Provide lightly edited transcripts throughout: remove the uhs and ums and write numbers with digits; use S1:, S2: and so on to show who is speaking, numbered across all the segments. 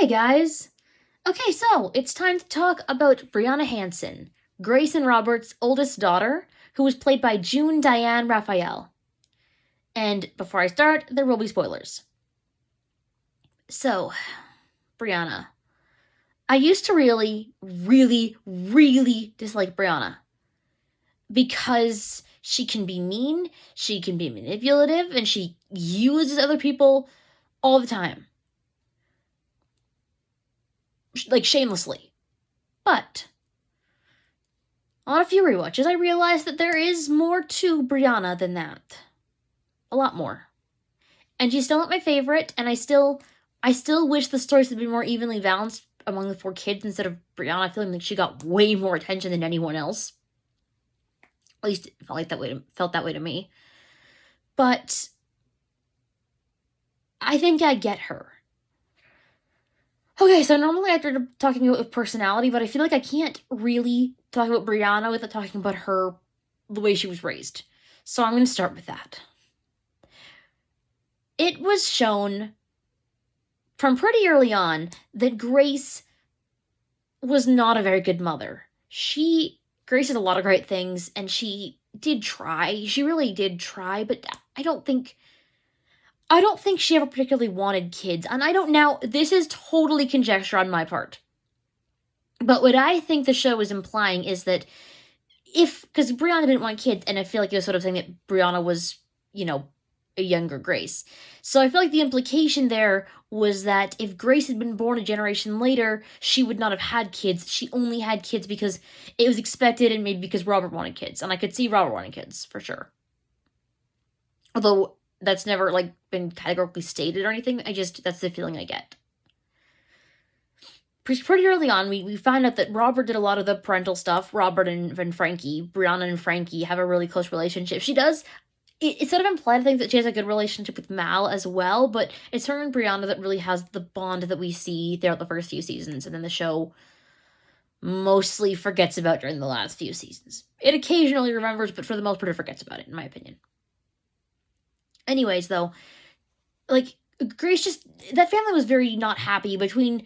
S1: Hey guys! Okay, so it's time to talk about Brianna Hanson, Grace and Robert's oldest daughter, who was played by June Diane Raphael. And before I start, there will be spoilers. So, Brianna. I used to really, really, really dislike Brianna. Because she can be mean, she can be manipulative, and she uses other people all the time. Like, shamelessly. But on a few rewatches, I realized that there is more to Brianna than that. A lot more. And she's still not my favorite, and I still wish the stories had been more evenly balanced among the four kids instead of Brianna feeling like she got way more attention than anyone else. At least it felt that way to me. But I think I get her. Okay, so normally I start talking about personality, but I feel like I can't really talk about Brianna without talking about her, the way she was raised. So I'm going to start with that. It was shown from pretty early on that Grace was not a very good mother. Grace did a lot of great things, and she did try. She really did try, but I don't think she ever particularly wanted kids. And this is totally conjecture on my part. But what I think the show is implying is that because Brianna didn't want kids, and I feel like it was sort of saying that Brianna was, a younger Grace. So I feel like the implication there was that if Grace had been born a generation later, she would not have had kids. She only had kids because it was expected, and maybe because Robert wanted kids. And I could see Robert wanting kids, for sure. Although that's never, been categorically stated or anything. That's the feeling I get. Pretty early on, we find out that Robert did a lot of the parental stuff. Robert and Frankie, Brianna and Frankie have a really close relationship. She does. It's sort of implied, I think, that she has a good relationship with Mal as well, but it's her and Brianna that really has the bond that we see throughout the first few seasons, and then the show mostly forgets about during the last few seasons. It occasionally remembers, but for the most part, it forgets about it, in my opinion. Anyways, though, Grace that family was very not happy between,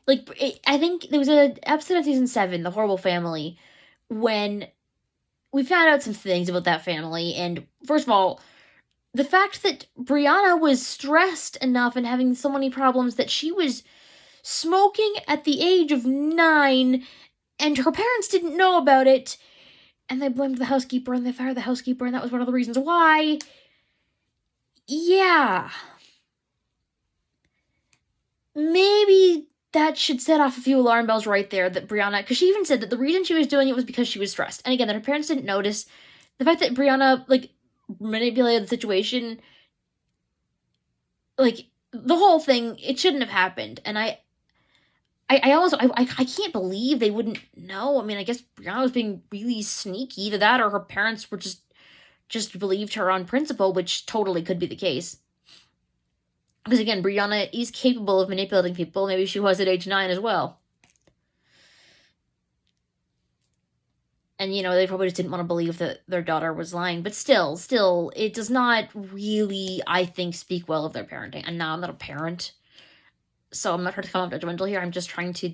S1: I think there was an episode of season 7, The Horrible Family, when we found out some things about that family. And first of all, the fact that Brianna was stressed enough and having so many problems that she was smoking at the age of 9, and her parents didn't know about it, and they blamed the housekeeper, and they fired the housekeeper, and that was one of the reasons why. Yeah. Maybe that should set off a few alarm bells right there, that Brianna, because she even said that the reason she was doing it was because she was stressed. And again, that her parents didn't notice. The fact that Brianna, manipulated the situation, the whole thing, it shouldn't have happened. And I can't believe they wouldn't know. I mean, I guess Brianna was being really sneaky. Either that or her parents were just believed her on principle, which totally could be the case. Because again, Brianna is capable of manipulating people. Maybe she was at age 9 as well. And, they probably just didn't want to believe that their daughter was lying. But still, it does not really, I think, speak well of their parenting. And now I'm not a parent, so I'm not trying to come off judgmental here. I'm just trying to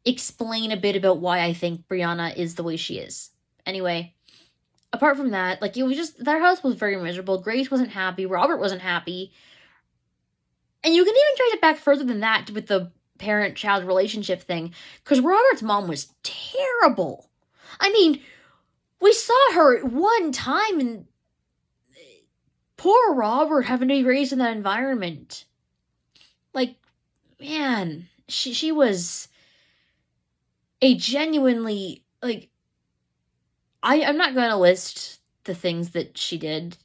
S1: explain a bit about why I think Brianna is the way she is. Anyway, apart from that, it was just, their house was very miserable. Grace wasn't happy. Robert wasn't happy. And you can even trace it back further than that with the parent-child relationship thing, because Robert's mom was terrible. I mean, we saw her at one time, and poor Robert having to be raised in that environment. Man, she was a genuinely, I'm not going to list the things that she did,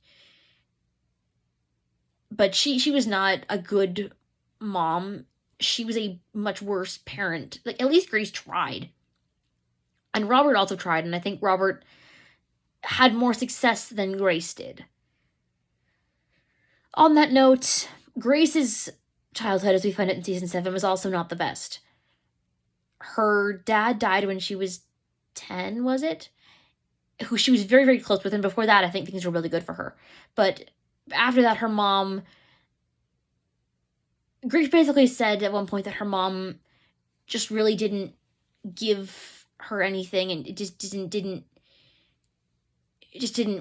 S1: but she was not a good mom. She was a much worse parent. At least Grace tried. And Robert also tried, and I think Robert had more success than Grace did. On that note, Grace's childhood, as we find it in season 7, was also not the best. Her dad died when she was 10, was it? Who she was very, very close with, and before that, I think things were really good for her. But after that, her mom Grace basically said at one point that her mom just really didn't give her anything, and it just didn't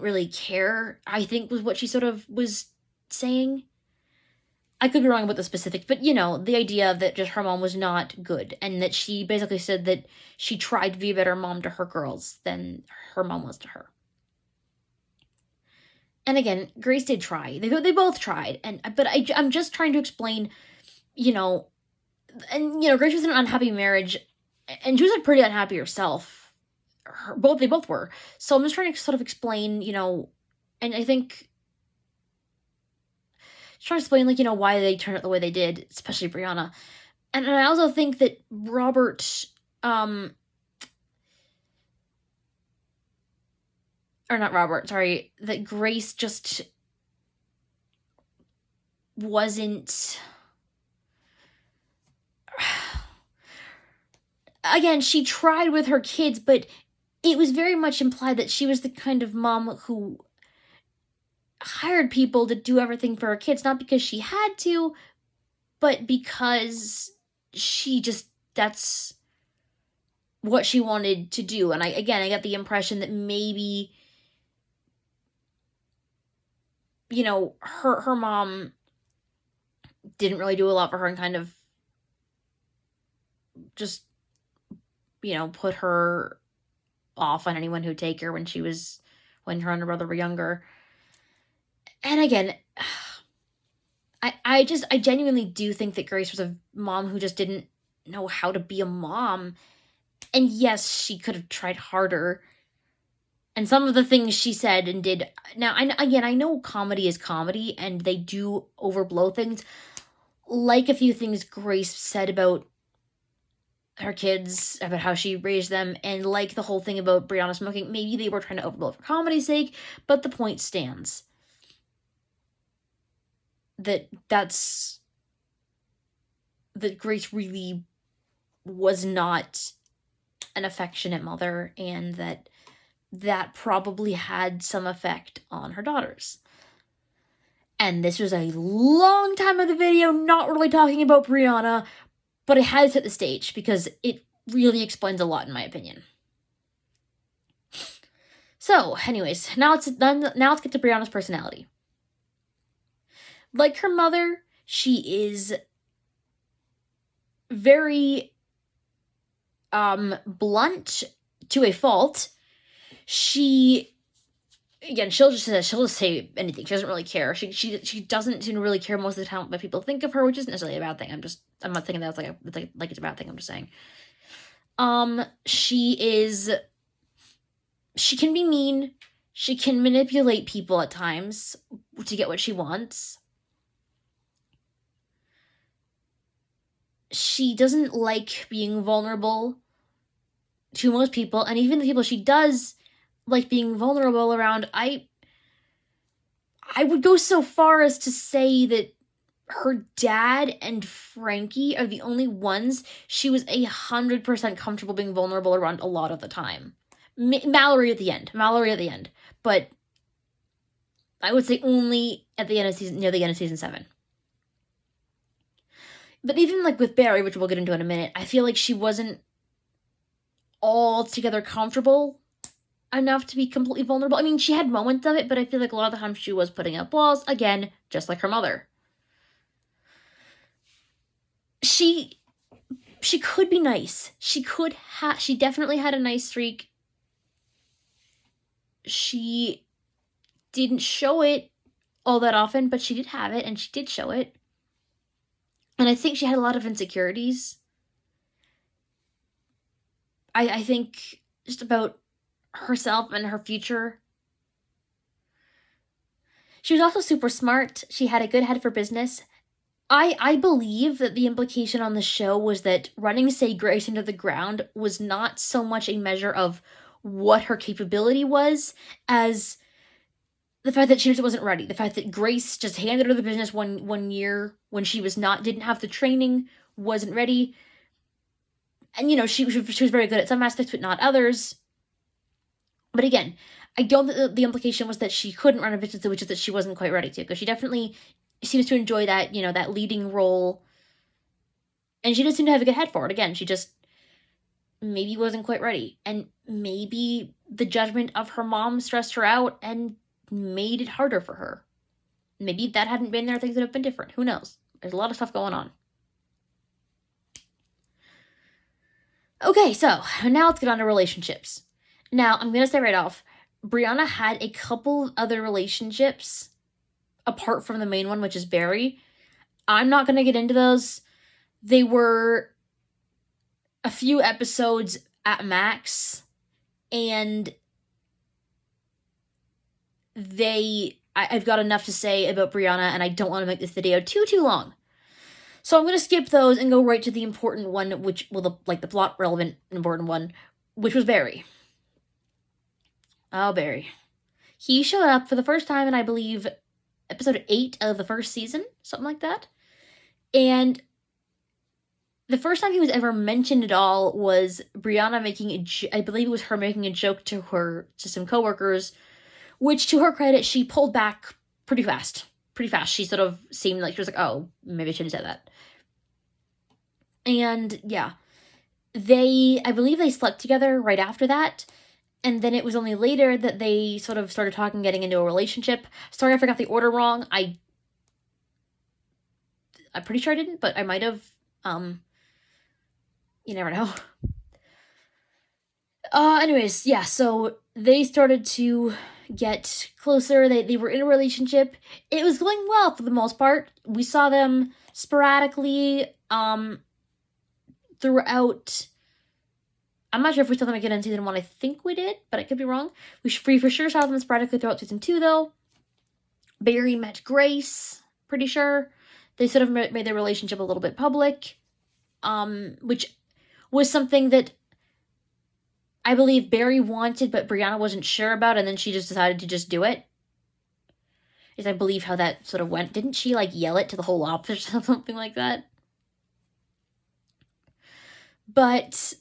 S1: really care, I think was what she sort of was saying. I could be wrong about the specifics, but the idea that just her mom was not good, and that she basically said that she tried to be a better mom to her girls than her mom was to her. And again, Grace did try. They both tried, but I'm just trying to explain, and Grace was in an unhappy marriage, and she was pretty unhappy herself. They both were. So I'm just trying to sort of explain, and I think trying to explain, why they turned out the way they did, especially Brianna. And I also think that Robert, or not Robert, sorry, that Grace just wasn't. Again, she tried with her kids, but it was very much implied that she was the kind of mom who hired people to do everything for her kids, not because she had to, but because that's what she wanted to do. And I got the impression that maybe, her mom didn't really do a lot for her, and kind of just, put her off on anyone who'd take her when her and her brother were younger. And again, I genuinely do think that Grace was a mom who just didn't know how to be a mom. And yes, she could have tried harder. And some of the things she said and did. Now, I know comedy is comedy, and they do overblow things. Like a few things Grace said about her kids, about how she raised them, and like the whole thing about Brianna smoking. Maybe they were trying to overblow it for comedy's sake, but the point stands. That Grace really was not an affectionate mother, and that probably had some effect on her daughters. And this was a long time of the video, not really talking about Brianna, but it had to set the stage because it really explains a lot, in my opinion. So, anyways, now let's get to Brianna's personality. Like her mother, she is very blunt to a fault. She'll just say anything. She doesn't really care. She doesn't seem to really care most of the time what people think of her, which isn't necessarily a bad thing. I'm not thinking that's like it's a bad thing. I'm just saying. She can be mean. She can manipulate people at times to get what she wants. She doesn't like being vulnerable to most people, and even the people she does like being vulnerable around, I would go so far as to say that her dad and Frankie are the only ones she was 100% comfortable being vulnerable around a lot of the time. Mallory at the end, but I would say only at the end of near the end of season 7. But even like with Barry, which we'll get into in a minute, I feel like she wasn't altogether comfortable enough to be completely vulnerable. I mean, she had moments of it, but I feel like a lot of the time she was putting up walls, again, just like her mother. She could be nice. She definitely had a nice streak. She didn't show it all that often, but she did have it, and she did show it. And I think she had a lot of insecurities. I think just about herself and her future. She was also super smart. She had a good head for business. I believe that the implication on the show was that running, say, Grace into the ground was not so much a measure of what her capability was as the fact that she just wasn't ready. The fact that Grace just handed her the business one year when she didn't have the training, wasn't ready. And, she was very good at some aspects, but not others. But again, I don't think the implication was that she couldn't run a business, which is that she wasn't quite ready to, because she definitely seems to enjoy that, that leading role And she just seemed to have a good head for it. Again, she just maybe wasn't quite ready. And maybe the judgment of her mom stressed her out and made it harder for her. Maybe if that hadn't been there, things would have been different. Who knows? There's a lot of stuff going on. Okay, so now let's get on to relationships. Now, I'm going to say right off, Brianna had a couple of other relationships apart from the main one, which is Barry. I'm not going to get into those. They were a few episodes at max, and I've got enough to say about Brianna, and I don't want to make this video too long. So I'm going to skip those and go right to the important one, the plot relevant important one, which was Barry. Oh, Barry. He showed up for the first time in, I believe, episode 8 of the first season, something like that. And the first time he was ever mentioned at all was Brianna I believe it was her making a joke to some coworkers, which, to her credit, she pulled back pretty fast. She sort of seemed like she was like, oh, maybe I shouldn't have said that. And yeah, I believe they slept together right after that. And then it was only later that they sort of started talking, getting into a relationship. Sorry, I forgot the order wrong. I'm pretty sure I didn't, but I might have. You never know. Anyways, yeah, so they started to get closer. They were in a relationship. It was going well for the most part. We saw them sporadically, throughout. I'm not sure if we saw them again in season 1. I think we did, but I could be wrong. We for sure saw them sporadically throughout season 2, though. Barry met Grace, pretty sure. They sort of made their relationship a little bit public, which was something that I believe Barry wanted, but Brianna wasn't sure about, and then she just decided to just do it. Is I believe how that sort of went. Didn't she, yell it to the whole office or something like that? But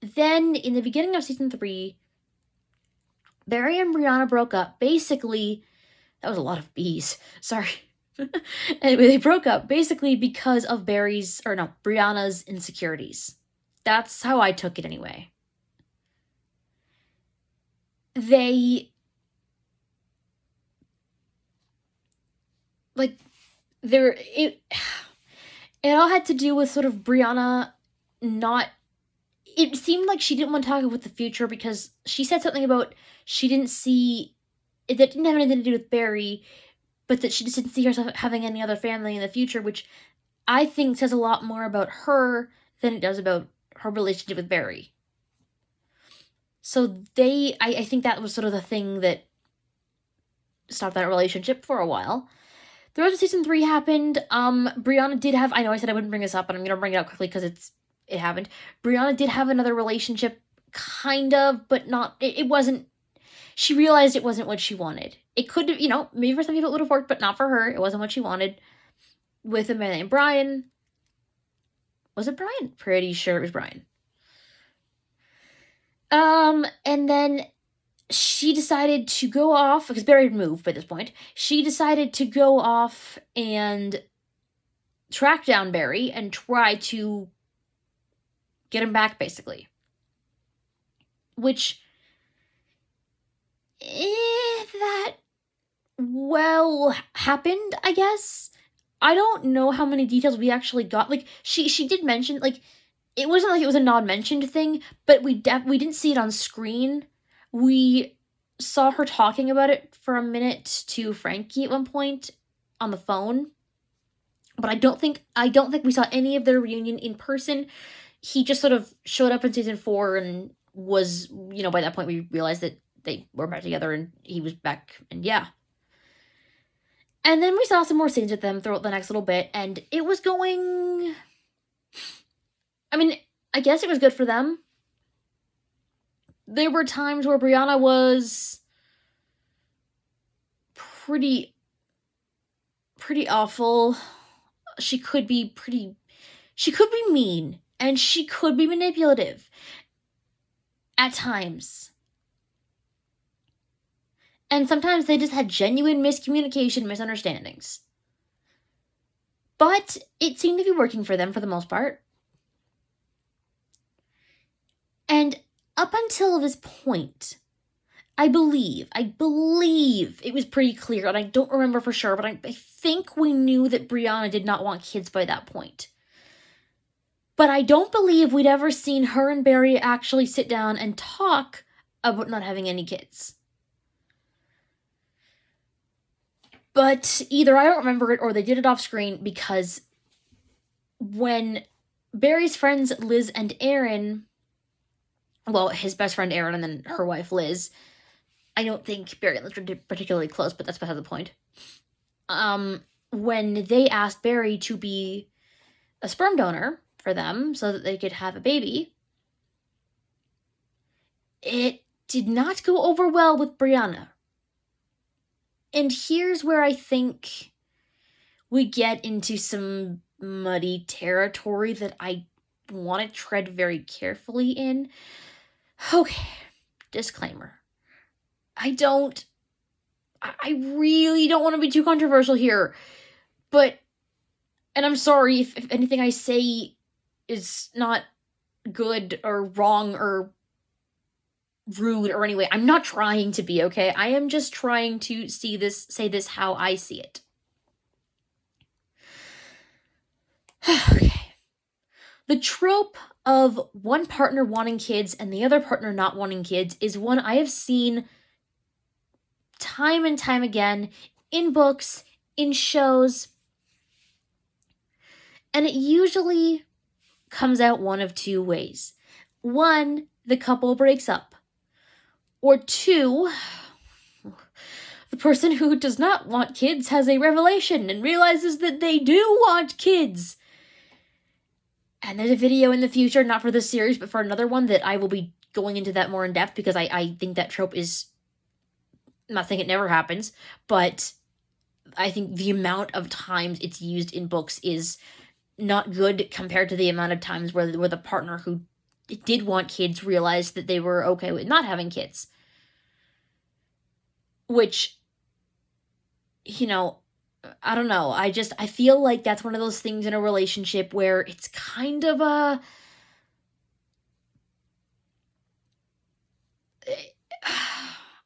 S1: then, in the beginning of season 3, Barry and Brianna broke up. Basically, that was a lot of B's. Sorry. Anyway, they broke up basically because of Brianna's insecurities. That's how I took it anyway. It all had to do with sort of Brianna it seemed like she didn't want to talk about the future because she said something about that didn't have anything to do with Barry, but that she just didn't see herself having any other family in the future, which I think says a lot more about her than it does about her relationship with Barry. So I think that was sort of the thing that stopped that relationship for a while. The rest of season 3 happened. Brianna did have, I know I said I wouldn't bring this up, but I'm going to bring it up quickly because it happened. Brianna did have another relationship, kind of, but not, it wasn't, she realized it wasn't what she wanted. It could have, maybe for some people it would have worked, but not for her. It wasn't what she wanted. With a man named Brian. Was it Brian? Pretty sure it was Brian. And then she decided to go off, because Barry had moved by this point. She decided to go off and track down Barry and try to get him back, basically. Which, if that happened, I guess. I don't know how many details we actually got. She did mention, it wasn't like it was a non-mentioned thing, but we didn't see it on screen. We saw her talking about it for a minute to Frankie at one point on the phone. But I don't think we saw any of their reunion in person. He just sort of showed up in season 4 and was, by that point we realized that they were back together and he was back, and yeah. And then we saw some more scenes with them throughout the next little bit, and it was going... I guess it was good for them. There were times where Brianna was pretty awful. She could be mean, and she could be manipulative at times. And sometimes they just had genuine miscommunication, misunderstandings. But it seemed to be working for them for the most part. And up until this point, I believe it was pretty clear, and I don't remember for sure, but I think we knew that Brianna did not want kids by that point. But I don't believe we'd ever seen her and Barry actually sit down and talk about not having any kids. But either I don't remember it or they did it off screen, because when Barry's friends Liz and Aaron, well, his best friend Aaron and then her wife Liz, I don't think Barry and Liz were particularly close, but that's beside the point. When they asked Barry to be a sperm donor for them so that they could have a baby, it did not go over well with Brianna. And here's where I think we get into some muddy territory that I want to tread very carefully in. Okay, disclaimer. I really don't want to be too controversial here, but, and I'm sorry if anything I say is not good or wrong or rude or anyway. I'm not trying to be, okay? I am just trying to say this how I see it. Okay. The trope of one partner wanting kids and the other partner not wanting kids is one I have seen time and time again in books, in shows, and it usually comes out one of two ways. One, the couple breaks up. Or two, the person who does not want kids has a revelation and realizes that they do want kids. And there's a video in the future, not for this series, but for another one that I will be going into that more in depth, because I think that trope is, I'm not saying it never happens, but I think the amount of times it's used in books is not good compared to the amount of times where the partner who did want kids realized that they were okay with not having kids. Which, you know, I don't know. I feel like that's one of those things in a relationship where it's kind of a...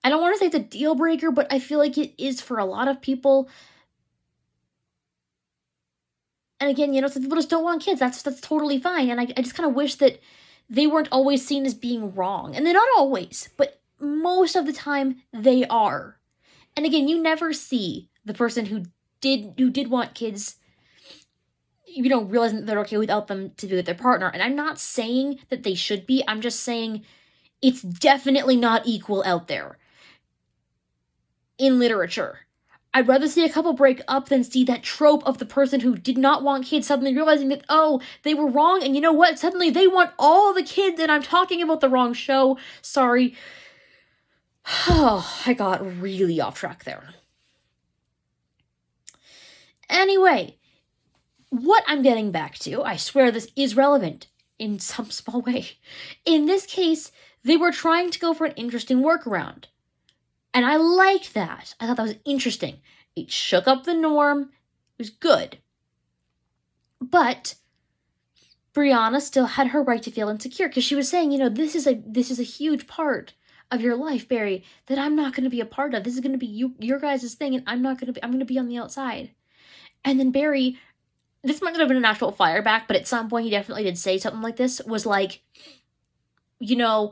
S1: I don't want to say it's a deal breaker, but I feel like it is for a lot of people. And again, some people just don't want kids. That's totally fine. And I just kind of wish that they weren't always seen as being wrong. And they're not always, but most of the time they are. And again, you never see the person who did want kids, realizing that they're okay without them to be with their partner. And I'm not saying that they should be. I'm just saying it's definitely not equal out there in literature. I'd rather see a couple break up than see that trope of the person who did not want kids suddenly realizing that, oh, they were wrong, and you know what? Suddenly they want all the kids, and I'm talking about the wrong show. Sorry. Oh, I got really off track there. Anyway, what I'm getting back to, I swear this is relevant in some small way. In this case, they were trying to go for an interesting workaround. And I liked that. I thought that was interesting. It shook up the norm. It was good. But Brianna still had her right to feel insecure, because she was saying, this is a huge part of your life, Barry, that I'm not going to be a part of. This is going to be your guys' thing, and I'm going to be on the outside. And then Barry, this might not have been an actual fire back, but at some point he definitely did say something like this, was like, when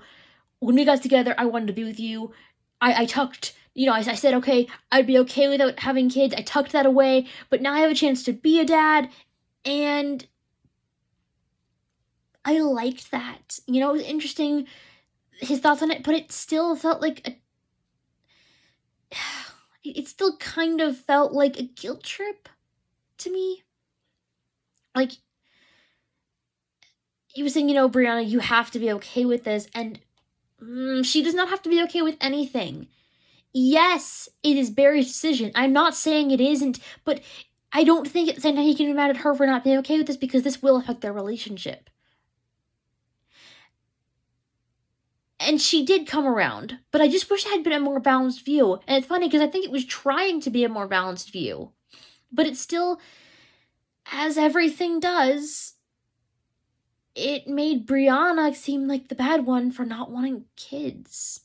S1: we got together, I wanted to be with you. I tucked, I said, okay, I'd be okay without having kids. I tucked that away, but now I have a chance to be a dad, and I liked that. It was interesting, his thoughts on it, but it still felt like it still kind of felt like a guilt trip to me. Like, he was saying, Brianna, you have to be okay with this, and she does not have to be okay with anything. Yes, it is Barry's decision. I'm not saying it isn't, but I don't think at the same time he can be mad at her for not being okay with this, because this will affect their relationship. And she did come around, but I just wish it had been a more balanced view. And it's funny, because I think it was trying to be a more balanced view, but it still, as everything does, it made Brianna seem like the bad one for not wanting kids.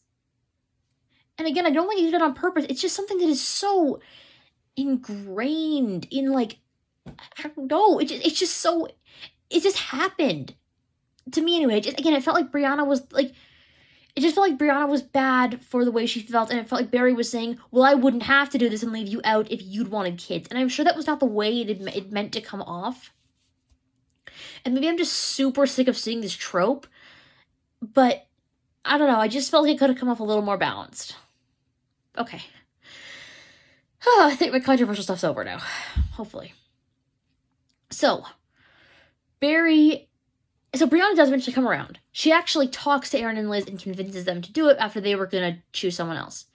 S1: And again, I don't think he did it on purpose. It's just something that is so ingrained in, like, I don't know. It's just so, it just happened. To me anyway. It felt like Brianna was, like, it just felt like Brianna was bad for the way she felt, and it felt like Barry was saying, well, I wouldn't have to do this and leave you out if you'd wanted kids. And I'm sure that was not the way it meant to come off. And maybe I'm just super sick of seeing this trope, but I don't know. I just felt like it could have come off a little more balanced. Okay. I think my controversial stuff's over now. Hopefully. So, Brianna does eventually come around. She actually talks to Aaron and Liz and convinces them to do it after they were gonna choose someone else.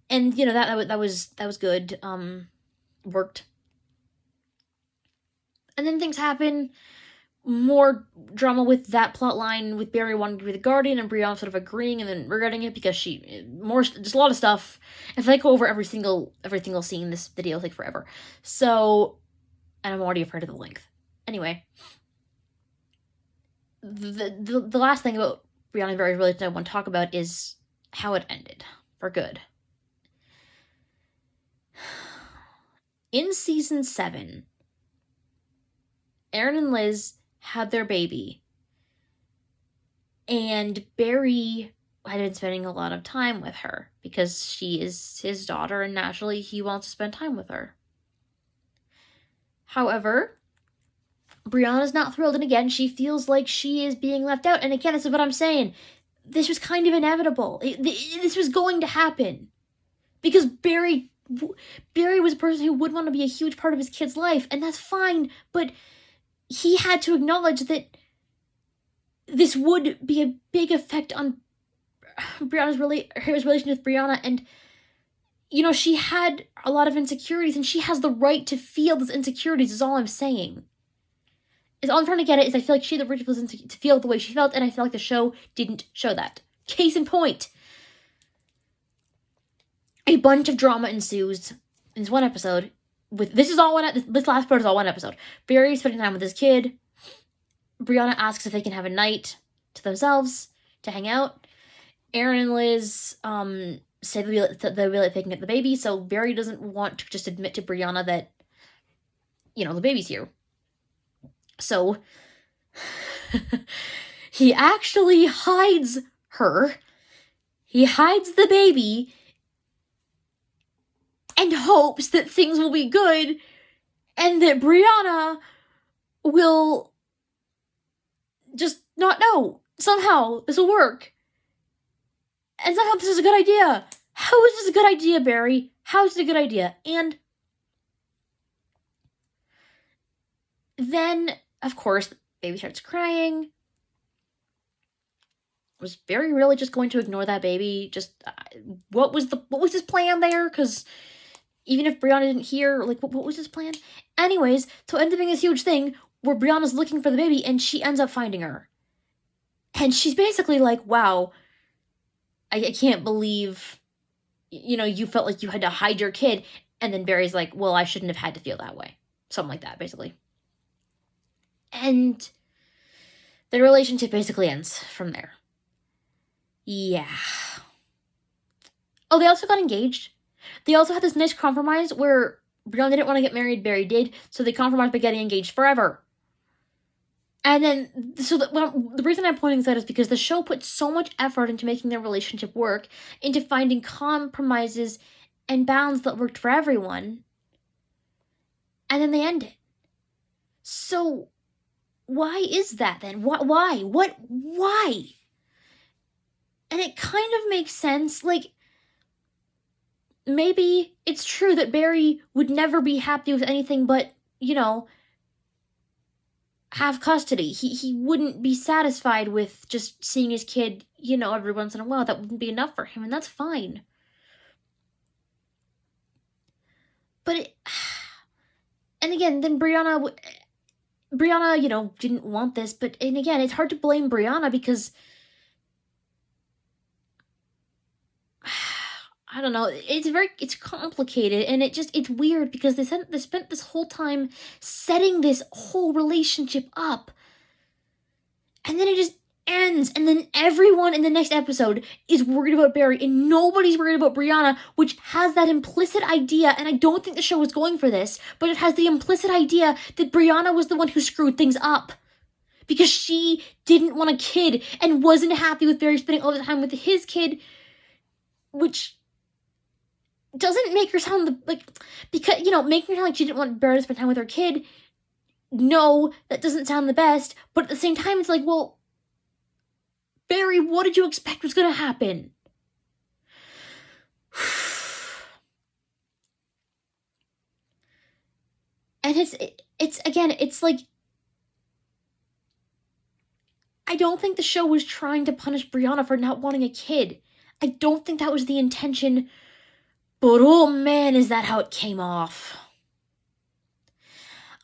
S1: And, you know, that was good. Worked. And then things happen. More drama with that plot line, with Barry wanting to be the Guardian and Brianna sort of agreeing and then regretting it because just a lot of stuff. If I go over every single scene, this video will take forever. So, and I'm already afraid of the length. Anyway, the last thing about Brianna and Barry's relationship I want to talk about is how it ended, for good. In season 7, Aaron and Liz had their baby, and Barry had been spending a lot of time with her because she is his daughter and naturally he wants to spend time with her. However, Brianna's not thrilled, and again, she feels like she is being left out, and again, this is what I'm saying. This was kind of inevitable. This was going to happen because Barry was a person who would want to be a huge part of his kid's life, and that's fine, but he had to acknowledge that this would be a big effect on his relationship with Brianna, and, you know, she had a lot of insecurities, and she has the right to feel those insecurities, is all I'm saying. All I'm trying to get at is I feel like she had the right to feel the way she felt, and I feel like the show didn't show that. Case in point. A bunch of drama ensues in this one episode. This last part is all one episode. Barry's spending time with his kid. Brianna asks if they can have a night to themselves to hang out. Aaron and Liz say they'll be picking up the baby, so Barry doesn't want to just admit to Brianna that, you know, the baby's here. So he actually hides her. He hides the baby and hopes that things will be good and that Brianna will just not know. Somehow this will work. And somehow this is a good idea. How is this a good idea, Barry? How is it a good idea? And then, of course, the baby starts crying. Was Barry really just going to ignore that baby? Just, what was his plan there? Because even if Brianna didn't hear, like, what was his plan? Anyways, so it ends up being this huge thing where Brianna's looking for the baby and she ends up finding her. And she's basically like, wow, I can't believe, you know, you felt like you had to hide your kid. And then Barry's like, well, I shouldn't have had to feel that way. Something like that, basically. And the relationship basically ends from there. Yeah. Oh, they also got engaged. They also had this nice compromise where Brianna didn't want to get married, Barry did, so they compromised by getting engaged forever. And then, the reason I'm pointing this out is because the show put so much effort into making their relationship work, into finding compromises and bounds that worked for everyone, and then they end it. So, why is that then? Why? Why? And it kind of makes sense, like, maybe it's true that Barry would never be happy with anything but, you know, have custody. He wouldn't be satisfied with just seeing his kid, you know, every once in a while. That wouldn't be enough for him, and that's fine. But and again, then Brianna, you know, didn't want this, but, and again, it's hard to blame Brianna because I don't know. It's complicated, and it's weird because they spent this whole time setting this whole relationship up, and then it just ends, and then everyone in the next episode is worried about Barry, and nobody's worried about Brianna, which has that implicit idea, and I don't think the show was going for this, but it has the implicit idea that Brianna was the one who screwed things up. Because she didn't want a kid, and wasn't happy with Barry spending all the time with his kid, which doesn't make her sound because, making her sound like she didn't want Barry to spend time with her kid, no, that doesn't sound the best, but at the same time, it's like, well, Barry, what did you expect was gonna happen? And it's like, I don't think the show was trying to punish Brianna for not wanting a kid. I don't think that was the intention, but oh man, is that how it came off.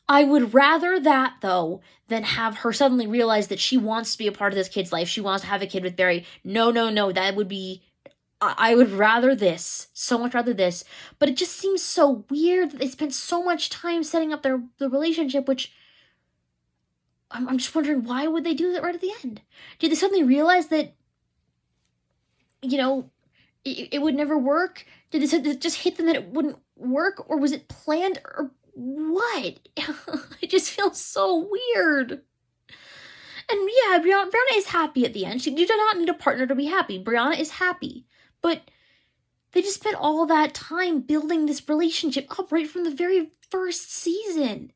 S1: I would rather that, though, than have her suddenly realize that she wants to be a part of this kid's life. She wants to have a kid with Barry. No, that would be... I would rather this. So much rather this. But it just seems so weird that they spent so much time setting up the relationship, which... I'm just wondering, why would they do that right at the end? Did they suddenly realize that, it would never work? Did it just hit them that it wouldn't work? Or was it planned? Or what? It just feels so weird. And yeah, Brianna is happy at the end. You do not need a partner to be happy. Brianna is happy. But they just spent all that time building this relationship up right from the very first season.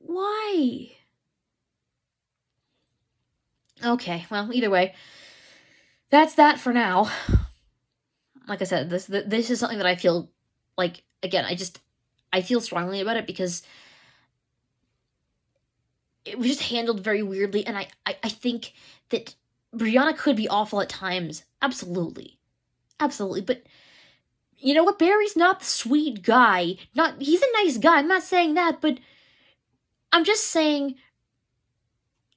S1: Why? Okay, well, either way, that's that for now. Like I said, this is something that I feel like, again, I feel strongly about it because it was just handled very weirdly, and I think that Brianna could be awful at times. Absolutely. But you know what? Barry's not the sweet guy. He's a nice guy. I'm not saying that, but I'm just saying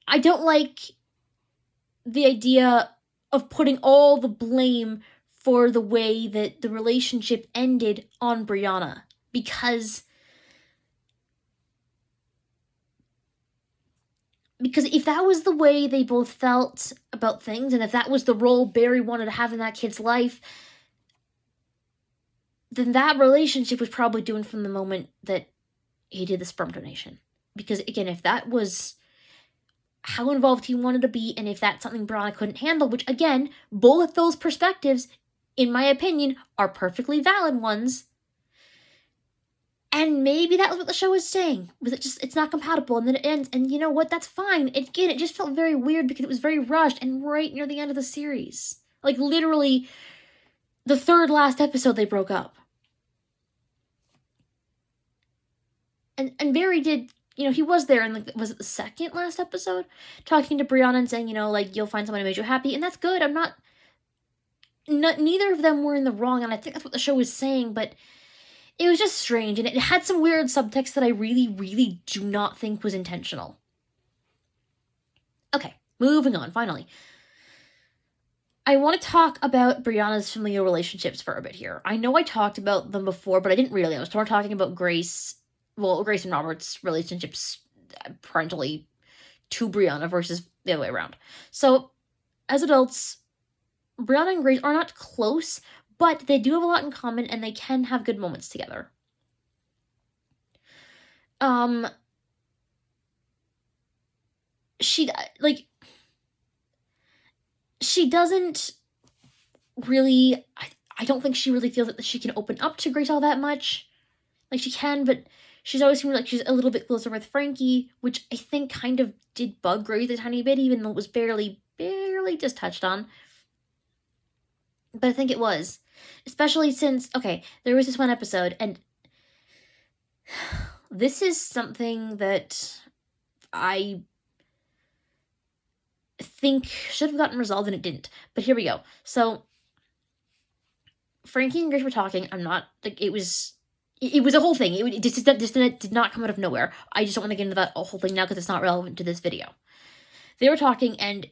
S1: I don't like the idea of putting all the blame for the way that the relationship ended on Brianna. Because if that was the way they both felt about things, and if that was the role Barry wanted to have in that kid's life, then that relationship was probably doomed from the moment that he did the sperm donation. Because, again, if that was how involved he wanted to be, and if that's something Brianna couldn't handle, which, again, both those perspectives, in my opinion, are perfectly valid ones, and maybe that was what the show was saying, was it's not compatible, and then it ends, and you know what, that's fine. Again, it just felt very weird because it was very rushed, and right near the end of the series. Like, literally, the third last episode they broke up. And Barry did... he was there in, was it the second last episode? Talking to Brianna and saying, you'll find someone who makes you happy. And that's good. Neither of them were in the wrong. And I think that's what the show was saying. But it was just strange. And it had some weird subtext that I really, really do not think was intentional. Okay, moving on, finally. I want to talk about Brianna's familial relationships for a bit here. I know I talked about them before, but I didn't really. I was talking about Grace and Robert's relationships parentally to Brianna versus the other way around. So, as adults, Brianna and Grace are not close, but they do have a lot in common, and they can have good moments together. She doesn't really... I don't think she really feels that she can open up to Grace all that much. Like, she can, but... She's always seemed like she's a little bit closer with Frankie, which I think kind of did bug Grace a tiny bit, even though it was barely just touched on. But I think it was. Especially since, okay, there was this one episode, and this is something that I think should have gotten resolved, and it didn't. But here we go. So, Frankie and Grace were talking. It was a whole thing. It just did not come out of nowhere. I just don't want to get into that whole thing now because it's not relevant to this video. They were talking, and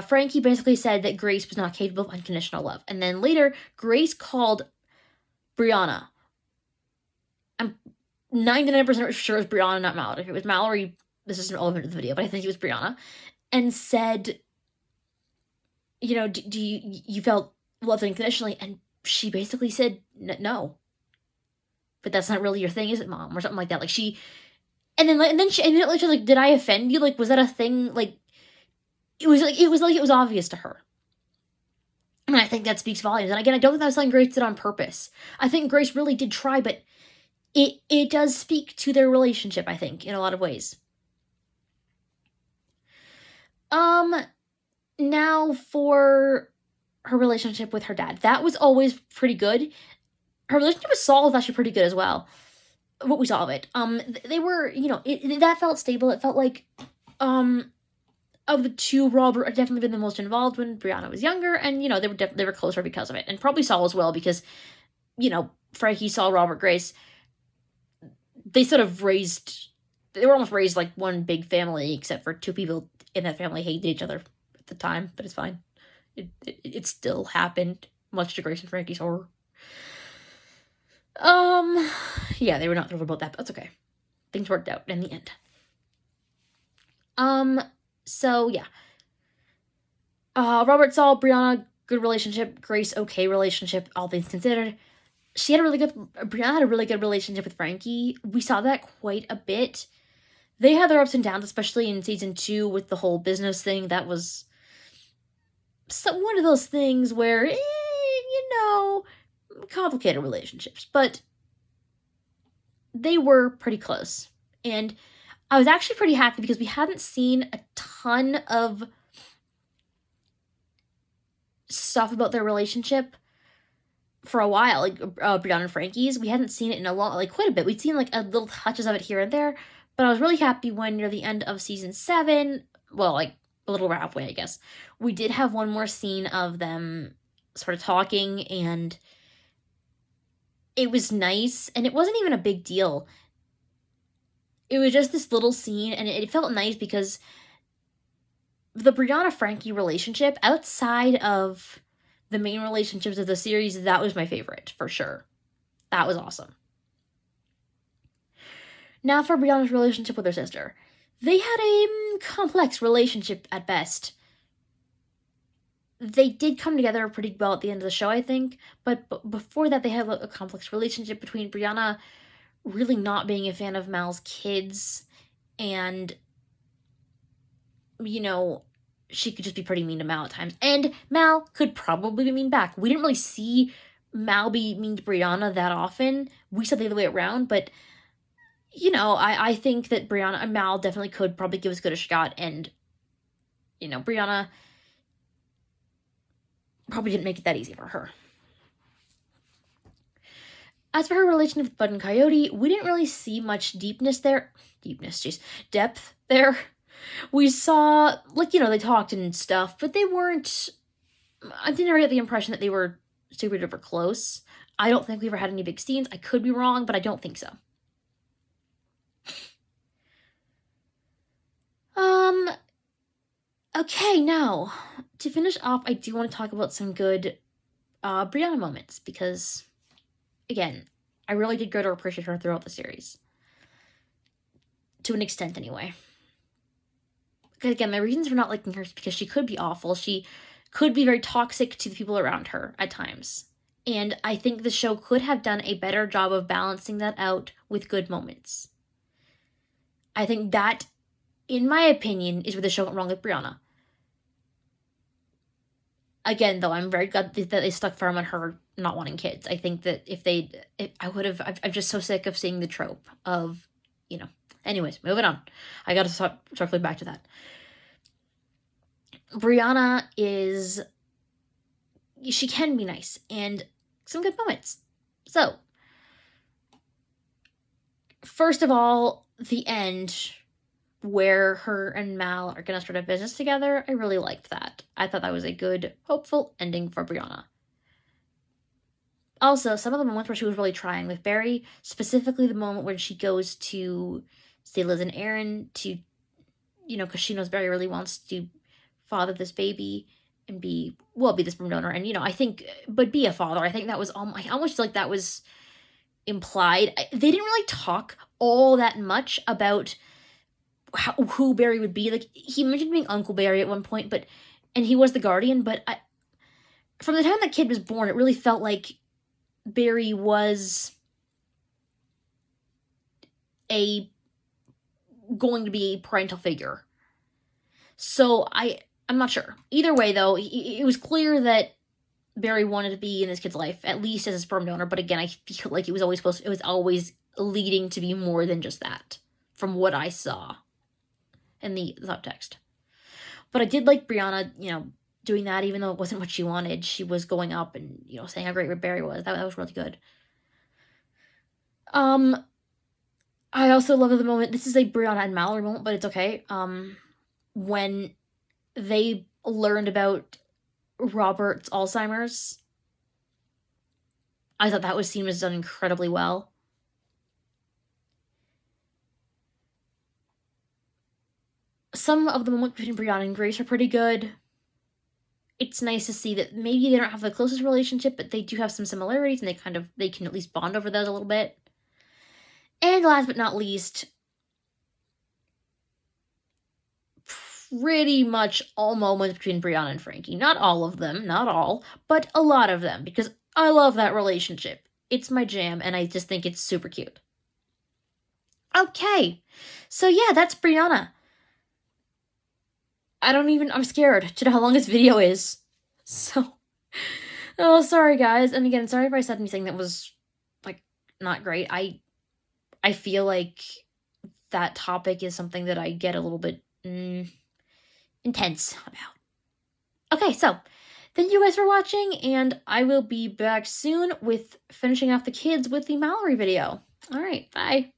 S1: Frankie basically said that Grace was not capable of unconditional love. And then later, Grace called Brianna. I'm 99% sure it was Brianna, not Mallory. If it was Mallory, this isn't relevant to the video, but I think it was Brianna. And said, do you felt loved unconditionally? And she basically said, no. But that's not really your thing, is it, Mom? Or something like that. Like, and then she was like, did I offend you? Like, was that a thing? Like, it was obvious to her. And I think that speaks volumes. And again, I don't think that was something Grace did on purpose. I think Grace really did try, but it does speak to their relationship, I think, in a lot of ways. Now for her relationship with her dad. That was always pretty good. Her relationship with Saul was actually pretty good as well. What we saw of it. They were, that felt stable. It felt like, of the two, Robert had definitely been the most involved when Brianna was younger, and, they were closer because of it. And probably Saul as well, because, Frankie, Saul, Robert, Grace, they sort of they were almost raised like one big family, except for two people in that family hated each other at the time, but it's fine. It still happened, much to Grace and Frankie's horror. Yeah, they were not thrilled about that, but that's okay. Things worked out in the end. So yeah. Robert, Saul, Brianna, good relationship. Grace, okay relationship, all things considered. Brianna had a really good relationship with Frankie. We saw that quite a bit. They had their ups and downs, especially in season 2 with the whole business thing. That was one of those things where, complicated relationships. But they were pretty close. And I was actually pretty happy because we hadn't seen a ton of stuff about their relationship for a while, like Brianna and Frankie's. We hadn't seen it in quite a bit. We'd seen like a little touches of it here and there, but I was really happy when near the end of season 7, well, like a little over halfway, I guess, we did have one more scene of them sort of talking, and it was nice, and it wasn't even a big deal. It was just this little scene, and it felt nice because the Brianna-Frankie relationship, outside of the main relationships of the series, that was my favorite, for sure. That was awesome. Now for Brianna's relationship with her sister. They had a complex relationship at best. They did come together pretty well at the end of the show, I think, but before that they had a complex relationship between Brianna really not being a fan of Mal's kids, and, she could just be pretty mean to Mal at times. And Mal could probably be mean back. We didn't really see Mal be mean to Brianna that often. We saw the other way around, but, I think that Brianna and Mal definitely could probably give as good a shot, and, Brianna probably didn't make it that easy for her. As for her relationship with Bud and Coyote, we didn't really see much depth there. We saw, they talked and stuff, but they weren't, I didn't really get the impression that they were super duper close. I don't think we ever had any big scenes. I could be wrong, but I don't think so. Okay, now, to finish off, I do want to talk about some good Brianna moments, because, again, I really did grow to appreciate her throughout the series. To an extent, anyway. Because, again, my reasons for not liking her is because she could be awful. She could be very toxic to the people around her at times. And I think the show could have done a better job of balancing that out with good moments. I think that, in my opinion, is where the show went wrong with Brianna. Again, though, I'm very glad that they stuck firm on her not wanting kids. I think that I'm just so sick of seeing the trope of, Anyways, moving on. I gotta stop circling back to that. Brianna she can be nice, and some good moments. So, first of all, the end, where her and Mal are gonna start a business together, I really liked that. I thought that was a good, hopeful ending for Brianna. Also, some of the moments where she was really trying with Barry, specifically the moment when she goes to say Liz and Aaron to, because she knows Barry really wants to father this baby and be the sperm donor. And, I think, but be a father. I think that was, I almost feel like that was implied. They didn't really talk all that much about who Barry would be. Like, he mentioned being Uncle Barry at one point, and he was the guardian, but from the time that kid was born, it really felt like Barry was going to be a parental figure. So I'm not sure. Either way, though, it was clear that Barry wanted to be in this kid's life, at least as a sperm donor. But again, I feel like it was always leading to be more than just that, from what I saw in the subtext. But I did like Brianna, doing that, even though it wasn't what she wanted. She was going up and, saying how great Barry was. That was really good. I also love the moment, this is a Brianna and Mallory moment, but it's okay. When they learned about Robert's Alzheimer's, I thought that scene was done incredibly well. Some of the moments between Brianna and Grace are pretty good. It's nice to see that maybe they don't have the closest relationship, but they do have some similarities, and they can at least bond over those a little bit. And last but not least, pretty much all moments between Brianna and Frankie. Not all of them, not all, but a lot of them, because I love that relationship. It's my jam, and I just think it's super cute. Okay, so yeah, that's Brianna. I'm scared to know how long this video is. So, sorry guys. And again, sorry if I said anything that was, not great. I feel like that topic is something that I get a little bit intense about. Okay, so, thank you guys for watching, and I will be back soon with finishing off the kids with the Mallory video. Alright, bye.